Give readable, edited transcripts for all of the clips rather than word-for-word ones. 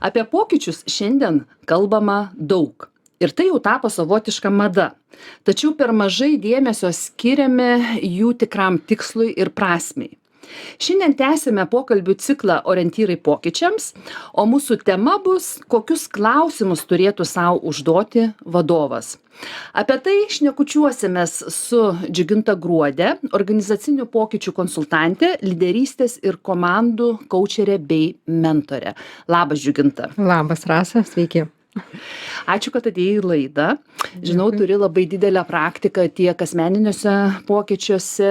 Apie pokyčius šiandien kalbama daug. Ir tai jau tapo savotiška mada. Tačiau per mažai dėmesio skiriame jų tikram tikslui ir prasmei. Šiandien tęsime pokalbių ciklą orientyrai pokyčiams, o mūsų tema bus, kokius klausimus turėtų savo užduoti vadovas. Apie tai šnekučiuosimės su Džiuginta Gruode, organizacinių pokyčių konsultantė, lyderystės ir komandų kaučerė bei mentorė. Labas, Džiuginta. Labas, Rasa, sveiki. Ačiū, kad atėjai į laidą. Žinau, turi labai didelę praktiką tiek asmeniniuose pokyčiuose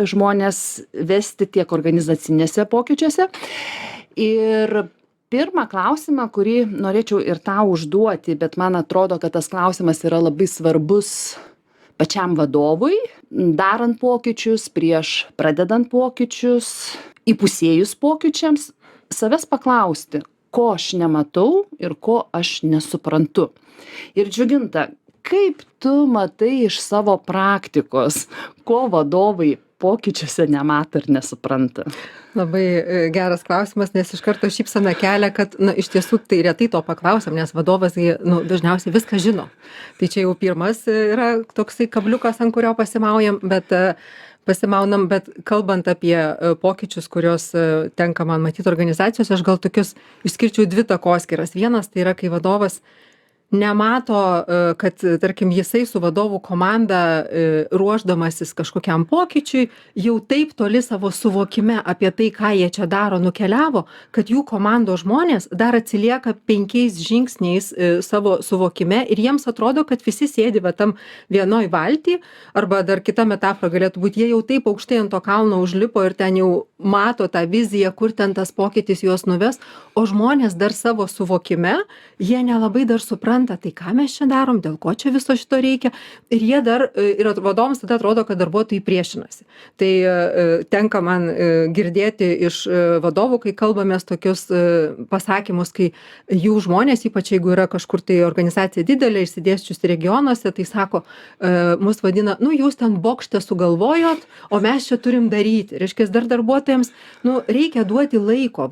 žmonės vesti, tiek organizacinėse pokyčiuose. Ir pirmą klausimą, kurį norėčiau ir tau užduoti, bet man atrodo, kad tas klausimas yra labai svarbus pačiam vadovui, darant pokyčius, prieš pradedant pokyčius, įpusėjus pokyčiams, savęs paklausti, ko aš nematau ir ko aš nesuprantu. Ir Džiuginta, kaip tu matai iš savo praktikos, ko vadovai pokyčiuose nemato ir nesupranta? Labai geras klausimas, nes iš karto šypsena kelia, kad iš tiesų tai retai to paklausiam, nes vadovas dažniausiai viską žino. Tai čia jau pirmas yra toksai kabliukas, ant kurio pasimaunam, bet kalbant apie pokyčius, kurios tenka man matyti organizacijose, aš gal tokius išskirčiau dvi takoskyras. Vienas tai yra, kai vadovas nemato, kad, tarkim, jisai su vadovų komanda ruošdamasis kažkokiam pokyčiui, jau taip toli savo suvokime apie tai, ką jie čia daro, nukeliavo, kad jų komandos žmonės dar atsilieka 5 žingsniais savo suvokime ir jiems atrodo, kad visi sėdi tam vienoj valty, arba dar kita metafora galėtų būti, jie jau taip aukštai ant to kalno užlipo ir ten jau mato tą viziją, kur ten tas pokytis juos nuves, o žmonės dar savo suvokime, jie nelabai dar supranta, tai ką mes čia darom, dėl ko čia viso šito reikia. Ir jie dar, ir vadovams tada atrodo, kad darbuotojai priešinasi. Tai tenka man girdėti iš vadovų, kai kalbamės tokius pasakymus, kai jų žmonės, ypač jeigu yra kažkur tai organizacija didelė, išsidėsčiusi regionuose, tai sako, mus vadina, jūs ten bokšte sugalvojot, o mes čia turim daryti. Reiškia, dar darbuotojams, reikia duoti laiko.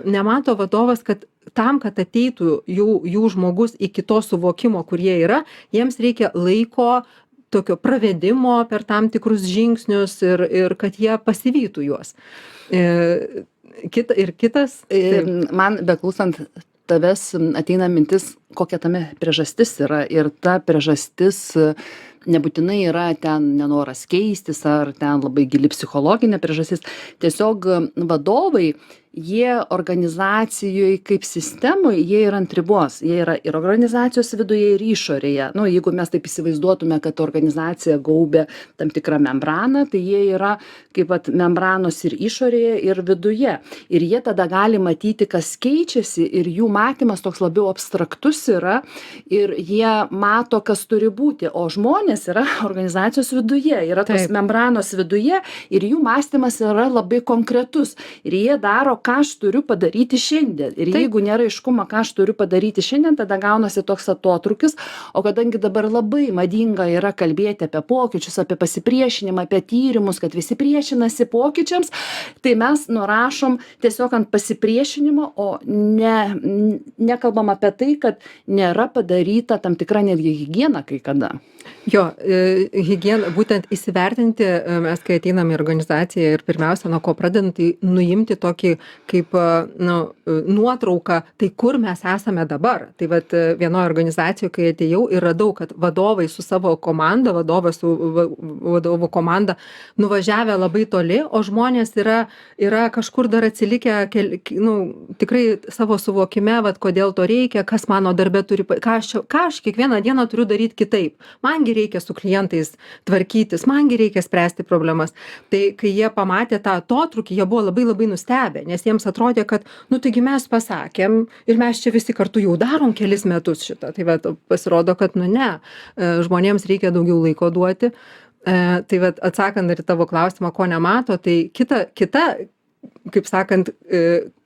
Nemato vadovas, kad tam, kad ateitų jų žmogus iki to suvokimo, kur jie yra, jiems reikia laiko, tokio pravedimo per tam tikrus žingsnius ir kad jie pasivytų juos. Kitas. Man beklausant tavęs ateina mintis, kokia tame priežastis yra. Ir ta priežastis nebūtinai yra ten nenoras keistis ar ten labai gili psichologinė priežastis. Tiesiog vadovai, jie organizacijoj kaip sistemoj, jie yra ant ribos. Jie yra ir organizacijos viduje, ir išorėje. Jeigu mes taip įsivaizduotume, kad organizacija gaubia tam tikrą membraną, tai jie yra kaip membranos ir išorėje, ir viduje. Ir jie tada gali matyti, kas keičiasi, ir jų matymas toks labiau abstraktus yra, ir jie mato, kas turi būti. O žmonės yra organizacijos viduje, yra tos membranos viduje, ir jų mąstymas yra labai konkretus. Ir jie daro, ką aš turiu padaryti šiandien. Ir jeigu nėra aiškumo, ką aš turiu padaryti šiandien, tada gaunasi toks atotrūkis. O kadangi dabar labai madinga yra kalbėti apie pokyčius, apie pasipriešinimą, apie tyrimus, kad visi priešinasi pokyčiams, tai mes nurašom tiesiog ant pasipriešinimo, o nekalbam apie tai, kad nėra padaryta tam tikra netgi higiena kai kada. Jo, higiena, būtent įsivertinti, mes kai ateinam į organizaciją ir pirmiausia, nuo ko pradedant, tai nuimti tokį kaip nuotrauką, tai kur mes esame dabar. Tai vienoje organizacijoje, kai atėjau ir radau, kad vadovai su savo komanda, vadovas su vadovų komanda nuvažiavę labai toli, o žmonės yra kažkur dar atsilikę, tikrai savo suvokime, kodėl to reikia, kas mano darbe turi, ką aš kiekvieną dieną turiu daryti kitaip. Mangi reikia su klientais tvarkytis, mangi reikia spręsti problemas. Tai kai jie pamatė tą atotrūkį, jie buvo labai labai nustebę, nes jiems atrodė, kad, taigi mes pasakėm ir mes čia visi kartu jau darom kelis metus šitą. Tai pasirodo, kad ne, žmonėms reikia daugiau laiko duoti. Tai atsakant ir tavo klausimą, ko nemato, tai kita kaip sakant,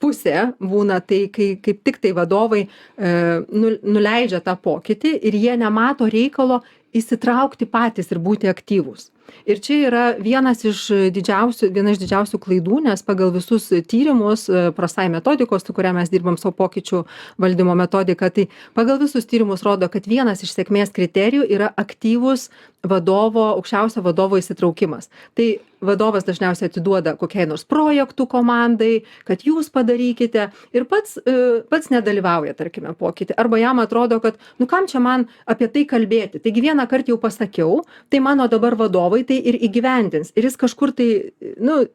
pusė būna tai, kai kaip tik tai vadovai nuleidžia tą pokytį ir jie nemato reikalo įsitraukti patys ir būti aktyvūs. Ir čia yra viena iš didžiausių klaidų, nes pagal visus tyrimus, ProSci metodikos, su kuria mes dirbam savo pokyčių valdymo metodiką, tai pagal visus tyrimus rodo, kad vienas iš sėkmės kriterijų yra aktyvus aukščiausio vadovo įsitraukimas. Tai vadovas dažniausiai atiduoda kokiai nors projektų komandai, kad jūs padarykite ir pats nedalyvauja, tarkime, pokytį. Arba jam atrodo, kad, kam čia man apie tai kalbėti. Taigi vieną kartą jau pasakiau, tai mano dabar vadovai tai ir įgyvendins. Ir jis kažkur tai,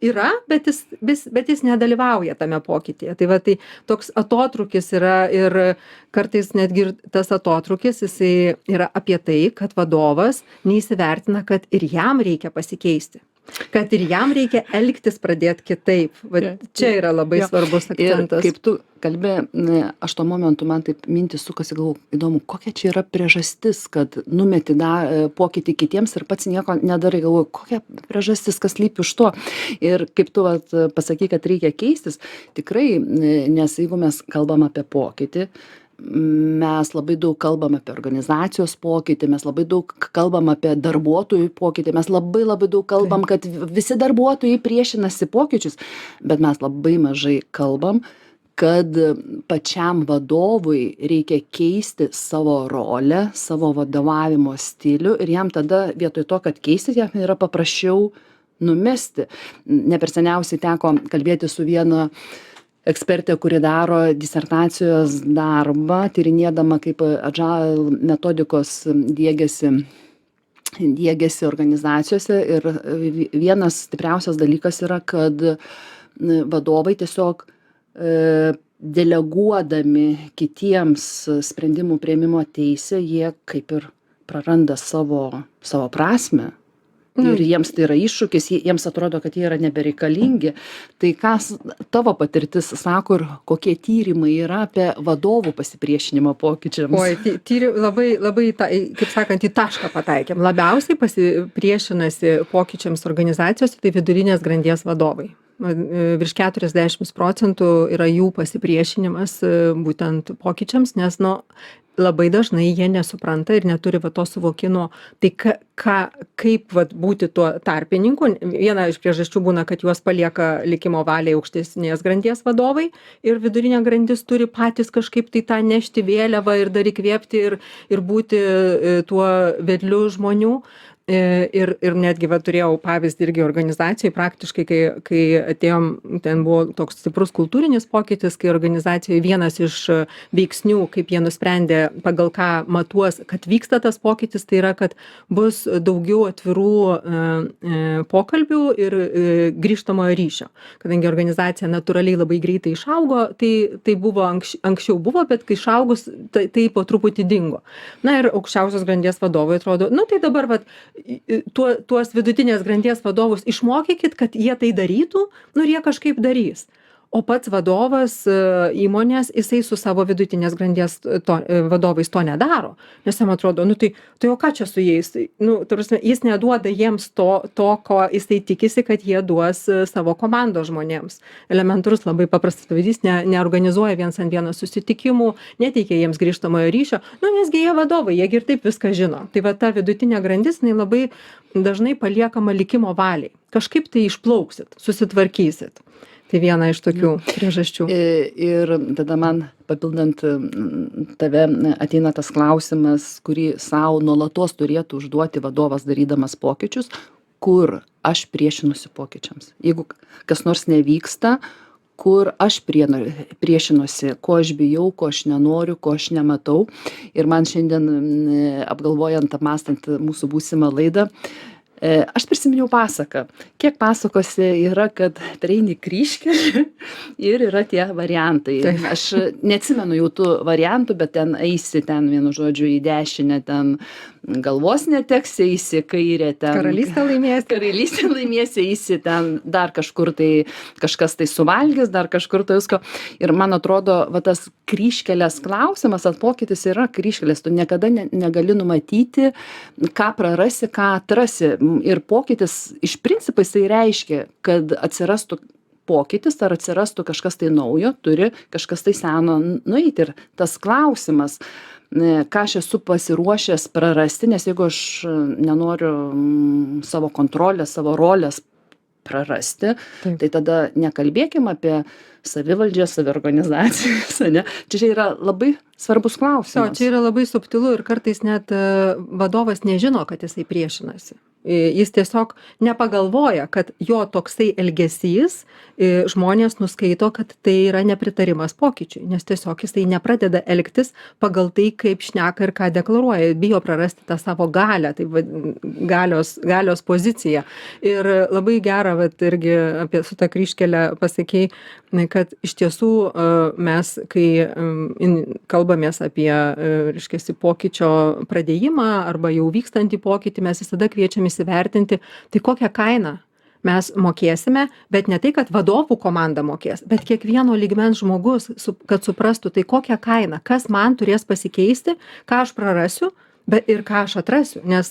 yra, bet jis nedalyvauja tame pokytyje. Tai va, tai toks atotrūkis yra ir kartais netgi tas atotrūkis, jisai yra apie tai, kad vadovas neįsivertina, kad ir jam reikia pasikeisti. Kad ir jam reikia elgtis, pradėti kitaip. Čia yra labai svarbus akcentas. Ir kaip tu kalbė, aš tuo momentu man taip mintis sukasi, galvoju, įdomu, kokia čia yra priežastis, kad numeti pokytį kitiems ir pats nieko nedarai, galvoju, kokia priežastis, kas lypi už to. Ir kaip tu pasakai, kad reikia keistis, tikrai, nes jeigu mes kalbam apie pokytį, mes labai daug kalbam apie organizacijos pokytį, mes labai daug kalbam apie darbuotojų pokytį, mes labai daug kalbam, kad visi darbuotojai priešinasi pokyčius, bet mes labai mažai kalbam, kad pačiam vadovui reikia keisti savo rolę, savo vadovavimo stilių ir jam tada vietoj to, kad keisti, jam yra paprasčiau numesti. Ne per seniausiai teko kalbėti su viena ekspertė, kuri daro disertacijos darbą, tyrinėdama, kaip agile metodikos diegiasi organizacijose. Ir vienas stipriausias dalykas yra, kad vadovai tiesiog deleguodami kitiems sprendimų priėmimo teisę, jie kaip ir praranda savo prasmę. Ir jiems tai yra iššūkis, jiems atrodo, kad jie yra nebereikalingi. Tai kas tavo patirtis sako ir kokie tyrimai yra apie vadovų pasipriešinimą pokyčiams? Labai, kaip sakant, į tašką pataikėm. Labiausiai pasipriešinasi pokyčiams organizacijos, tai vidurinės grandies vadovai. Virš 40% yra jų pasipriešinimas būtent pokyčiams, nes labai dažnai jie nesupranta ir neturi to suvokimo, tai kaip būti tuo tarpininku. Viena iš priežasčių būna, kad juos palieka likimo valiai aukštesnės grandies vadovai ir vidurinė grandis turi patys kažkaip tai tą nešti vėliavą ir dar įkvėpti ir būti tuo vedliu žmonių. Ir netgi turėjau pavyzdį irgi organizacijai, praktiškai, kai atėjom, ten buvo toks stiprus kultūrinis pokytis, kai organizacijoje vienas iš veiksnių, kaip jie nusprendė, pagal ką matuos, kad vyksta tas pokytis, tai yra, kad bus daugiau atvirų pokalbių ir grįžtamojo ryšio. Kadangi organizacija natūraliai labai greitai išaugo, tai buvo anksčiau buvo, bet kai išaugus, tai po truputį dingo. Na ir aukščiausios grandies vadovai atrodo, tai dabar tuos vidutinės grandies vadovus išmokykit, kad jie tai darytų, ir jie kažkaip darys. O pats vadovas įmonės, jisai su savo vidutinės grandies vadovais to nedaro. Nes jam atrodo, tai o ką čia su jais? Jis neduoda jiems to, ko jisai tikisi, kad jie duos savo komandos žmonėms. Elementarus labai paprastas pavyzdys, neorganizuoja viens ant vieno susitikimų, neteikia jiems grįžtamojo ryšio, nesgi jie vadovai, jie ir taip viską žino. Tai ta vidutinė grandis, labai dažnai paliekama likimo valiai. Kažkaip tai išplauksit, susitvarkysit. Tai viena iš tokių priežasčių. Ir tada man, papildant tave, ateina tas klausimas, kurį savo nuolatos turėtų užduoti vadovas darydamas pokyčius, kur aš priešinusi pokyčiams. Jeigu kas nors nevyksta, kur aš priešinuosi, ko aš bijau, ko aš nenoriu, ko aš nematau. Ir man šiandien, apgalvojant, apmąstant mūsų būsimą laidą, aš prisiminiau pasaką. Kiek pasakose yra, kad prieini kryžkelį ir yra tie variantai. Aš neatsimenu jau tų variantų, bet ten eisi vienu žodžiu į dešinę, ten galvos neteksi, eisi kairę, ten karalystę laimėsi, eisi ten dar kažkur tai kažkas tai suvalgys, dar kažkur tai visko. Ir man atrodo, tas kryžkelės klausimas, pokytis yra kryžkelės, tu niekada negali numatyti, ką prarasi, ką atrasi. Ir pokytis iš principo jisai reiškia, kad atsirastų pokytis ar atsirastų kažkas tai naujo, turi kažkas tai seno nueiti. Ir tas klausimas, ką aš esu pasiruošęs prarasti, nes jeigu aš nenoriu savo kontrolės, savo rolės prarasti, Taip. tai tada nekalbėkim apie savivaldžią, saviorganizacijas, ne? Čia yra labai svarbus O klausimas. čia yra labai subtilu ir kartais net vadovas nežino, kad jisai priešinasi. Jis tiesiog nepagalvoja, kad jo toksai elgesys žmonės nuskaito, kad tai yra nepritarimas pokyčiui, nes tiesiog jisai nepradeda elgtis pagal tai, kaip šneka ir ką deklaruoja, bijo prarasti tą savo galią, tai galios poziciją. Ir labai gera, vat, irgi apie su tą kryžkelę pasakei, kad iš tiesų mes, kai kalbamės apie, reiškiasi, pokyčio pradėjimą arba jau vykstantį pokytį, mes visada kviečiam įsivertinti, tai kokią kainą mes mokėsime, bet ne tai, kad vadovų komanda mokės, bet kiekvieno lygmens žmogus, kad suprastų, tai kokią kainą, kas man turės pasikeisti, ką aš prarasiu, bet ir ką aš atrasiu, nes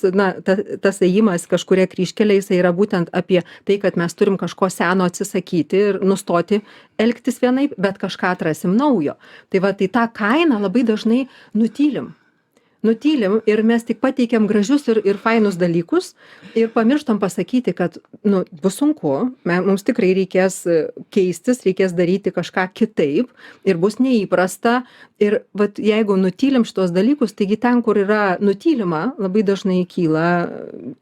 tas ėjimas kažkuria kryžkelė, jisai yra būtent apie tai, kad mes turim kažko seno atsisakyti ir nustoti elgtis vienaip, bet kažką atrasim naujo. Tai tą kainą labai dažnai nutylim ir mes tik pateikiam gražius ir fainus dalykus ir pamirštam pasakyti, kad bus sunku, mums tikrai reikės keistis, reikės daryti kažką kitaip ir bus neįprasta. Ir jeigu nutylim šitos dalykus, taigi ten, kur yra nutylima, labai dažnai kyla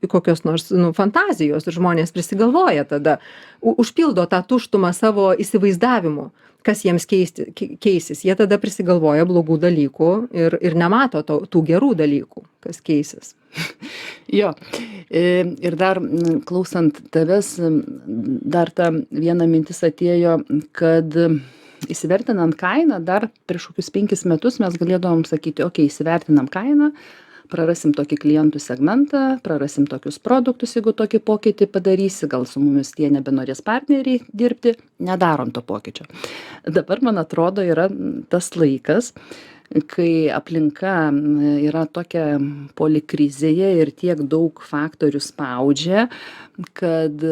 kokios nors fantazijos ir žmonės prisigalvoja tada, užpildo tą tuštumą savo įsivaizdavimu, kas jiems keisis. Jie tada prisigalvoja blogų dalykų ir nemato tų gerų dalykų, kas keisis. Jo, ir dar klausant tavęs, dar ta viena mintis atėjo, kad įsivertinant kainą, dar prieš kokius 5 metus mes galėdavom sakyti, įsivertinam kainą, prarasim tokį klientų segmentą, prarasim tokius produktus, jeigu tokį pokytį padarysi, gal su mumis tie nebenorės partneriai dirbti, nedarom to pokyčio. Dabar, man atrodo, yra tas laikas, kai aplinka yra tokia polikrizėje ir tiek daug faktorių spaudžia, kad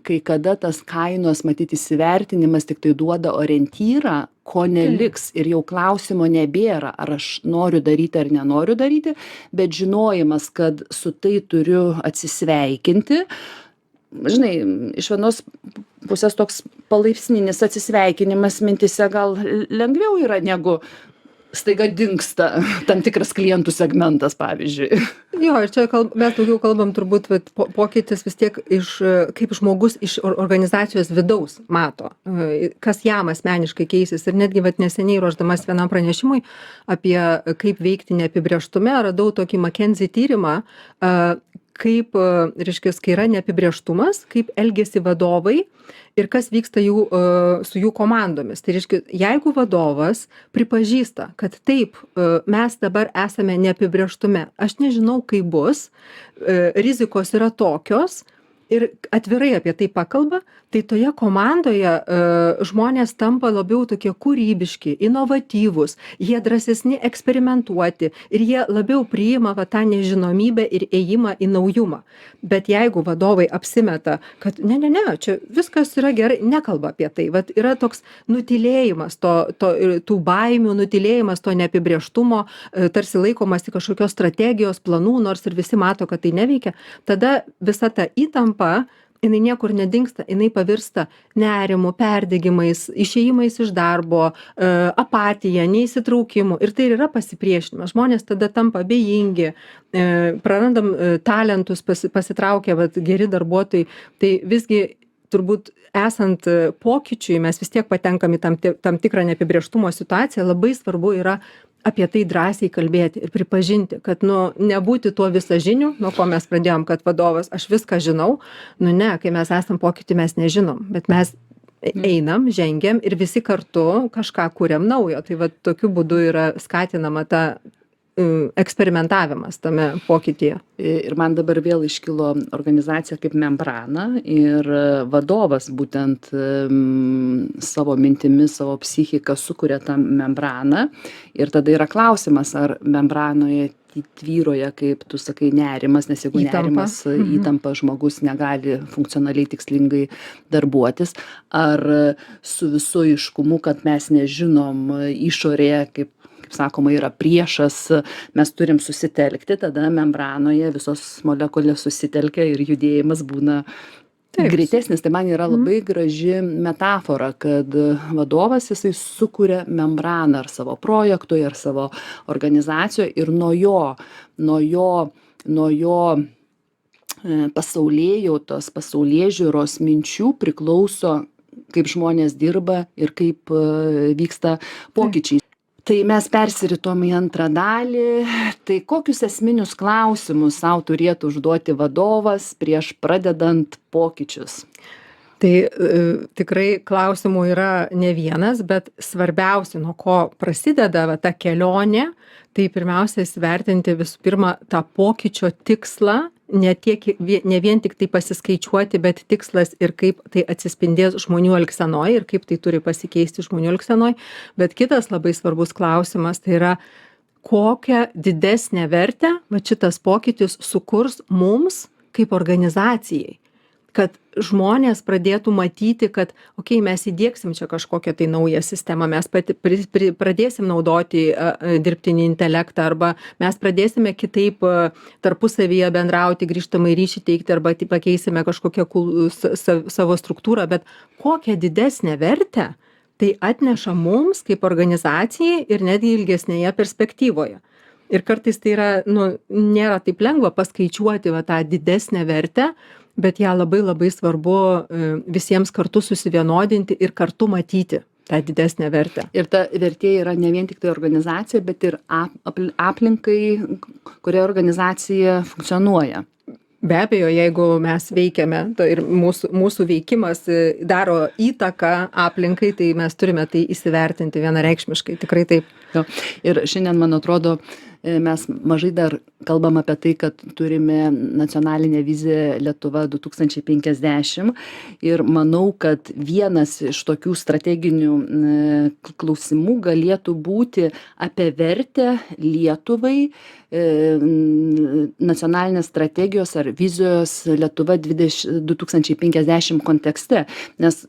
kai kada tas kainos matyti įsivertinimas tik tai duoda orientyrą, ko neliks ir jau klausimo nebėra, ar aš noriu daryti ar nenoriu daryti, bet žinojimas, kad su tai turiu atsisveikinti. Žinai, iš vienos pusės toks palaipsninis atsisveikinimas mintise gal lengviau yra negu staiga dingsta tam tikras klientų segmentas, pavyzdžiui. Jo, ir čia mes daugiau kalbam turbūt, pokytis vis tiek kaip žmogus iš organizacijos vidaus mato, kas jam asmeniškai keisis. Ir netgi neseniai ruošdamas vienam pranešimui apie kaip veikti neapibrėžtume, radau tokį McKinsey tyrimą, kaip, reiškia, kai yra neapibrėžtumas, kaip elgiasi vadovai ir kas vyksta su jų komandomis. Tai reiškia, jeigu vadovas pripažįsta, kad taip, mes dabar esame neapibrėžtume, aš nežinau, kaip bus, rizikos yra tokios ir atvirai apie tai pakalba, tai toje komandoje žmonės tampa labiau tokie kūrybiški, inovatyvūs, jie drąsesni eksperimentuoti ir jie labiau priima tą nežinomybę ir ėjimą į naujumą. Bet jeigu vadovai apsimeta, kad ne, čia viskas yra gerai, nekalba apie tai, yra toks nutylėjimas tų baimių, nutylėjimas to neapibrėžtumo, tarsi laikomasi kažkokios strategijos, planų, nors ir visi mato, kad tai neveikia, tada visa ta įtampa, jinai niekur nedingsta, jinai pavirsta nerimu, perdegimais, išėjimais iš darbo, apatija, neįsitraukimu. Ir tai yra pasipriešinimas. Žmonės tada tampa abejingi, prarandam talentus, pasitraukia geri darbuotojai. Tai visgi turbūt esant pokyčiui, mes vis tiek patenkam į tam tikrą neapibrėžtumo situaciją, labai svarbu yra apie tai drąsiai kalbėti ir pripažinti, kad nebūti tuo visažiniu, nuo ko mes pradėjom, kad vadovas, aš viską žinau, ne, kai mes esam pokytį, mes nežinom, bet mes einam, žengiam ir visi kartu kažką kuriam naujo. Tai tokiu būdu yra skatinama ta eksperimentavimas tame pokytyje. Ir man dabar vėl iškilo organizacija kaip membrana ir vadovas būtent savo mintimis, savo psichiką sukuria tą membraną ir tada yra klausimas, ar membranoje tvyroja, kaip tu sakai, nerimas, nes jeigu nerimas, įtampa, žmogus negali funkcionaliai tikslingai darbuotis, ar su visu aiškumu, kad mes nežinom išorėje, kaip kaip sakoma, yra priešas, mes turim susitelkti, tada membranoje visos molekulės susitelkia ir judėjimas būna greitesnis. Tai man yra labai graži metafora, kad vadovas jisai sukuria membraną ar savo projektui, ar savo organizacijoje ir nuo jo pasaulėjautos, pasaulėžiūros minčių priklauso, kaip žmonės dirba ir kaip vyksta pokyčiai. Tai mes persiritom į antrą dalį. Tai kokius esminius klausimus sau turėtų užduoti vadovas prieš pradedant pokyčius? Tai tikrai klausimų yra ne vienas, bet svarbiausia, nuo ko prasideda ta kelionė, tai pirmiausia įsivertinti visų pirma tą pokyčio tikslą, ne vien tik tai pasiskaičiuoti, bet tikslas ir kaip tai atsispindės žmonių elgsenoj ir kaip tai turi pasikeisti žmonių elgsenoj. Bet kitas labai svarbus klausimas tai yra, kokią didesnę vertę šitas pokytis sukurs mums kaip organizacijai. Kad žmonės pradėtų matyti, kad, mes įdiegsim čia kažkokią tai naują sistemą, mes pradėsim naudoti dirbtinį intelektą, arba mes pradėsime kitaip tarpusavyje bendrauti, grįžtamai ryšį teikti, arba pakeisime kažkokią savo struktūrą, bet kokią didesnę vertę tai atneša mums kaip organizacijai ir netgi ilgesnėje perspektyvoje. Ir kartais tai yra, nėra taip lengva paskaičiuoti tą didesnę vertę, bet ją labai labai svarbu visiems kartu susivienodinti ir kartu matyti tą didesnę vertę. Ir ta vertė yra ne vien tik tai organizacija, bet ir aplinkai, kurioje organizacija funkcionuoja. Be abejo, jeigu mes veikiame ir mūsų veikimas daro įtaką aplinkai, tai mes turime tai įsivertinti vienareikšmiškai, tikrai taip. Ir šiandien, man atrodo, mes mažai dar kalbam apie tai, kad turime nacionalinę viziją Lietuva 2050 ir manau, kad vienas iš tokių strateginių klausimų galėtų būti apie vertę Lietuvai nacionalinės strategijos ar vizijos Lietuva 2050 kontekste, nes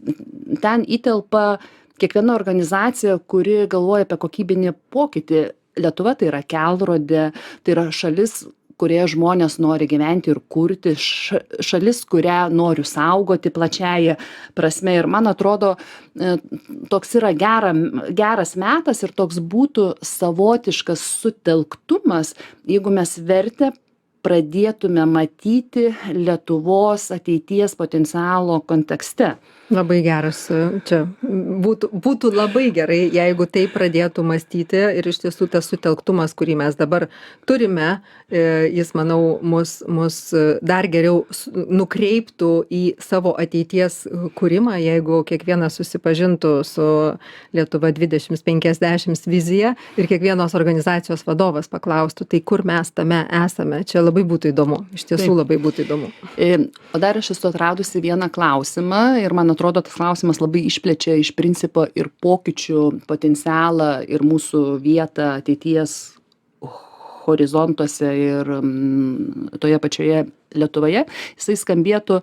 ten įtelpa kiekviena organizacija, kuri galvoja apie kokybinį pokytį. Lietuva tai yra kelrodė, tai yra šalis, kurioje žmonės nori gyventi ir kurti, šalis, kurią noriu saugoti plačiaja prasme. Ir man atrodo, toks yra geras metas ir toks būtų savotiškas sutelktumas, jeigu mes vertę pradėtume matyti Lietuvos ateities potencialo kontekste. Labai geras, čia būtų labai gerai, jeigu tai pradėtų mąstyti ir iš tiesų tas sutelktumas, kurį mes dabar turime, jis, manau, mus dar geriau nukreiptų į savo ateities kūrimą, jeigu kiekvienas susipažintų su Lietuva 2050 vizija ir kiekvienos organizacijos vadovas paklaustų, tai kur mes tame esame. Čia labai būtų įdomu, iš tiesų taip. Labai būtų įdomu. O dar aš esu atradusi vieną klausimą ir man atrodo, tas klausimas labai išplečia iš principo ir pokyčių potencialą ir mūsų vietą ateities horizontuose ir toje pačioje Lietuvoje. Jisai skambėtų,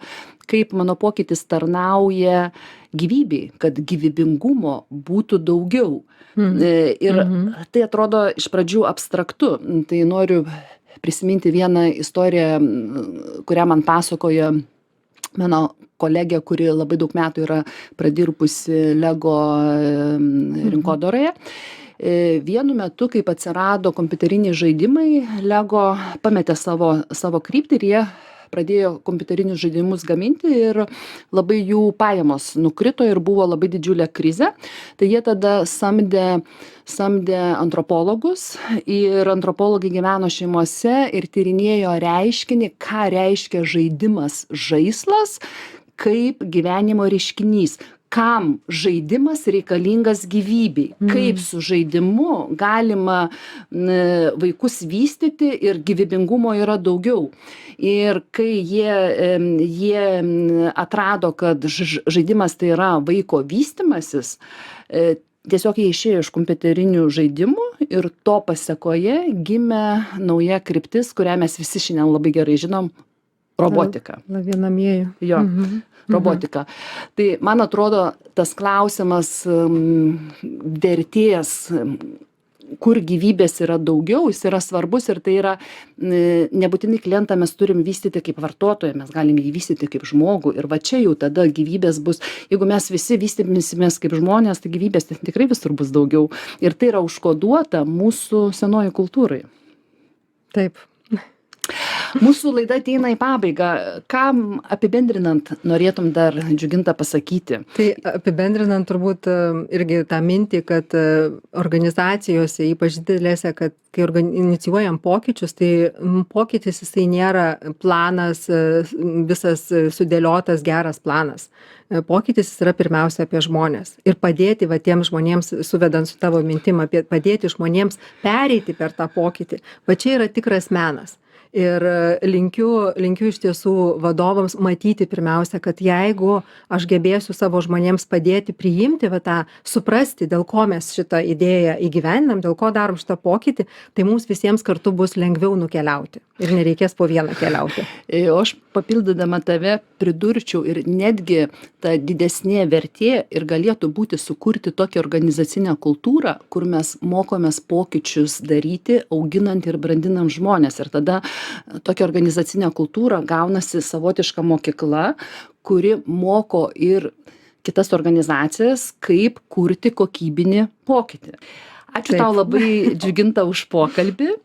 kaip mano pokytis tarnauja gyvybei, kad gyvybingumo būtų daugiau. Ir tai atrodo iš pradžių abstraktu. Tai noriu prisiminti vieną istoriją, kurią man pasakojo mano kolegė, kuri labai daug metų yra pradirbusi Lego rinkodaroje. Vienu metu, kaip atsirado kompiuteriniai žaidimai, Lego pametė savo kryptį ir jie pradėjo kompiuterinius žaidimus gaminti ir labai jų pajamos nukrito ir buvo labai didžiulė krizė. Tai jie tada samdė antropologus ir antropologai gyveno šeimose ir tyrinėjo reiškinį, ką reiškia žaidimas žaislas kaip gyvenimo reiškinys. Kam žaidimas reikalingas gyvybei, kaip su žaidimu galima vaikus vystyti ir gyvybingumo yra daugiau. Ir kai jie atrado, kad žaidimas tai yra vaiko vystymasis, tiesiog jie išėjo iš kompiuterinių žaidimų ir to pasekoje gimė nauja kryptis, kurią mes visi šiandien labai gerai žinom - robotika. Lavinamieji. Jo. Robotika. Tai man atrodo, tas klausimas vertės, kur gyvybės yra daugiau, jis yra svarbus ir tai yra nebūtinai klientą mes turim vystyti kaip vartotoją, mes galim jį vystyti kaip žmogų ir va čia jau tada gyvybės bus, jeigu mes visi vystysimės kaip žmonės, tai gyvybės tikrai visur bus daugiau ir tai yra užkoduota mūsų senojoj kultūrai. Taip. Mūsų laida ateina į pabaigą. Kam apibendrinant norėtum dar, Džiuginta, pasakyti? Tai apibendrinant turbūt irgi tą mintį, kad organizacijose, ypač didelėse, kad kai inicijuojam pokyčius, tai pokytis jisai nėra planas, visas sudėliotas geras planas. Pokytis yra pirmiausia apie žmonės. Ir padėti va tiems žmonėms, suvedant su tavo mintim, padėti žmonėms pereiti per tą pokytį. Va čia yra tikras menas. Ir linkiu iš tiesų vadovams matyti pirmiausia, kad jeigu aš gebėsiu savo žmonėms padėti priimti va tą, suprasti, dėl ko mes šitą idėją įgyvendinam, dėl ko darom šitą pokytį, tai mums visiems kartu bus lengviau nukeliauti ir nereikės po vieną keliauti. O aš papildydama tave pridurčiau ir netgi ta didesnė vertė ir galėtų būti sukurti tokią organizacinę kultūrą, kur mes mokomės pokyčius daryti, auginant ir brandinant žmonės. Ir tada tokia organizacinė kultūra gaunasi savotiška mokykla, kuri moko ir kitas organizacijas, kaip kurti kokybinį pokytį. Ačiū tau labai, Džiuginta, už pokalbį.